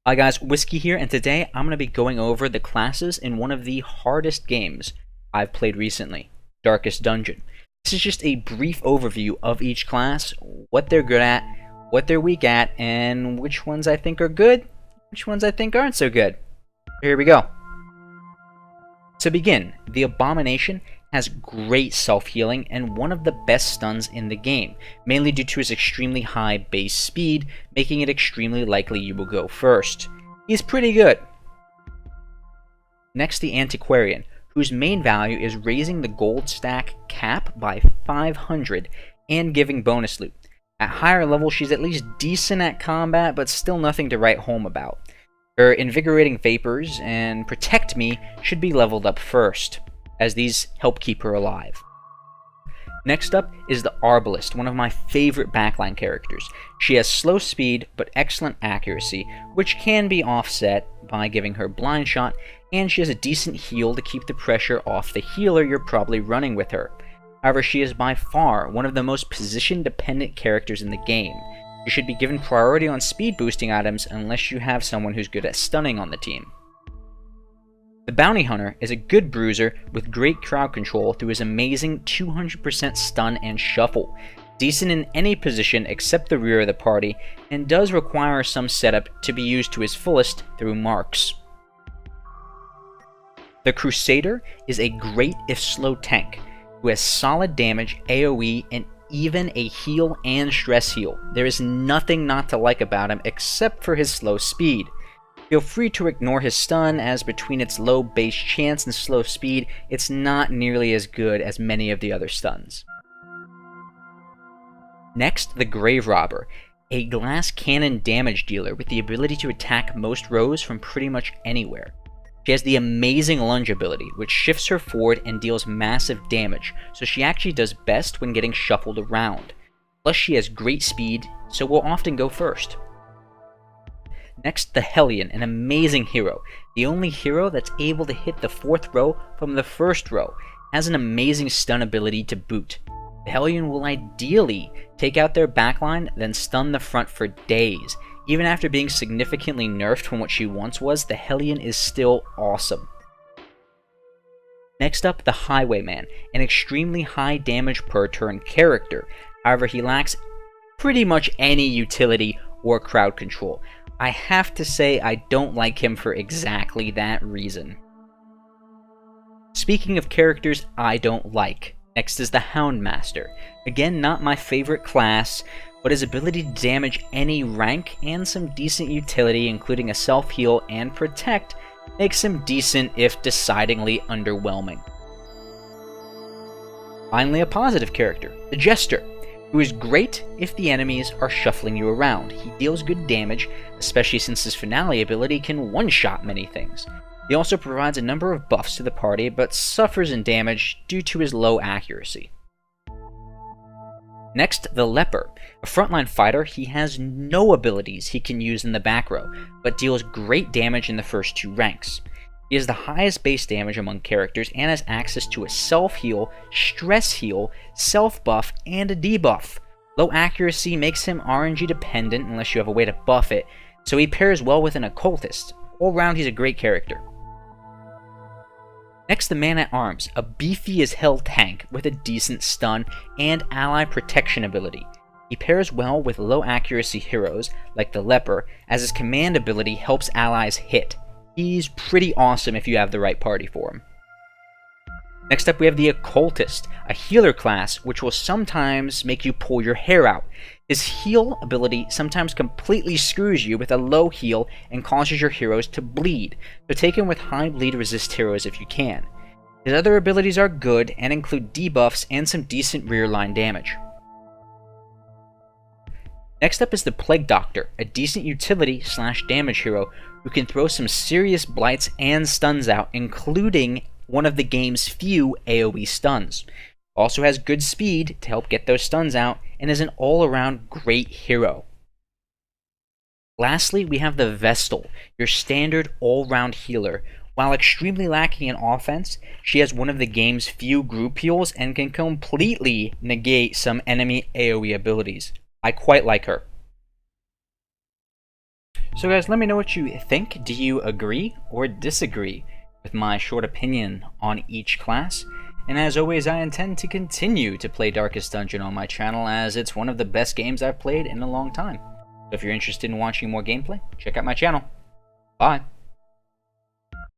Hi guys, Whiskey here, and today I'm going to be going over the classes in one of the hardest games I've played recently, Darkest Dungeon. This is just a brief overview of each class, what they're good at, what they're weak at, and which ones I think are good, which ones I think aren't so good. Here we go. To begin, the Abomination has great self-healing and one of the best stuns in the game, mainly due to his extremely high base speed, making it extremely likely you will go first. He's pretty good. Next, the Antiquarian, whose main value is raising the gold stack cap by 500 and giving bonus loot. At higher levels, she's at least decent at combat, but still nothing to write home about. Her Invigorating Vapors and Protect Me should be leveled up first, as these help keep her alive. Next up is the Arbolus, one of my favorite backline characters. She has slow speed, but excellent accuracy, which can be offset by giving her Blind Shot, and she has a decent heal to keep the pressure off the healer you're probably running with her. However, she is by far one of the most position-dependent characters in the game. You should be given priority on speed boosting items unless you have someone who's good at stunning on the team. The Bounty Hunter is a good bruiser with great crowd control through his amazing 200% stun and shuffle, decent in any position except the rear of the party, and does require some setup to be used to his fullest through marks. The Crusader is a great if slow tank, who has solid damage, AoE, and even a heal and stress heal. There is nothing not to like about him except for his slow speed. Feel free to ignore his stun, as between its low base chance and slow speed, it's not nearly as good as many of the other stuns. Next, the Grave Robber, a glass cannon damage dealer with the ability to attack most rows from pretty much anywhere. She has the amazing lunge ability, which shifts her forward and deals massive damage, so she actually does best when getting shuffled around. Plus she has great speed, so will often go first. Next, the Hellion, an amazing hero. The only hero that's able to hit the 4th row from the 1st row, has an amazing stun ability to boot. The Hellion will ideally take out their backline, then stun the front for days. Even after being significantly nerfed from what she once was, the Hellion is still awesome. Next up, the Highwayman, an extremely high damage per turn character. However, he lacks pretty much any utility or crowd control. I have to say I don't like him for exactly that reason. Speaking of characters I don't like, next is the Houndmaster. Again, not my favorite class, but his ability to damage any rank and some decent utility, including a self-heal and protect, makes him decent if decidingly underwhelming. Finally, a positive character, the Jester, who is great if the enemies are shuffling you around. He deals good damage, especially since his finale ability can one-shot many things. He also provides a number of buffs to the party, but suffers in damage due to his low accuracy. Next, the Leper. A frontline fighter, he has no abilities he can use in the back row, but deals great damage in the first 2 ranks. He has the highest base damage among characters and has access to a self-heal, stress heal, self-buff, and a debuff. Low accuracy makes him RNG dependent unless you have a way to buff it, so he pairs well with an Occultist. All round, he's a great character. Next, the Manatarms, a beefy as hell tank with a decent stun and ally protection ability. He pairs well with low accuracy heroes like the Leper, as his command ability helps allies hit. He's pretty awesome if you have the right party for him. Next up, we have the Occultist, a healer class which will sometimes make you pull your hair out. His heal ability sometimes completely screws you with a low heal and causes your heroes to bleed, so take him with high bleed resist heroes if you can. His other abilities are good and include debuffs and some decent rear line damage. Next up is the Plague Doctor, a decent utility / damage hero who can throw some serious blights and stuns out, including one of the game's few AoE stuns. Also has good speed to help get those stuns out, and is an all-around great hero. Lastly, we have the Vestal, your standard all-round healer. While extremely lacking in offense, she has one of the game's few group heals and can completely negate some enemy AoE abilities. I quite like her. So guys, let me know what you think. Do you agree or disagree with my short opinion on each class? And as always, I intend to continue to play Darkest Dungeon on my channel, as it's one of the best games I've played in a long time. So if you're interested in watching more gameplay, check out my channel. Bye!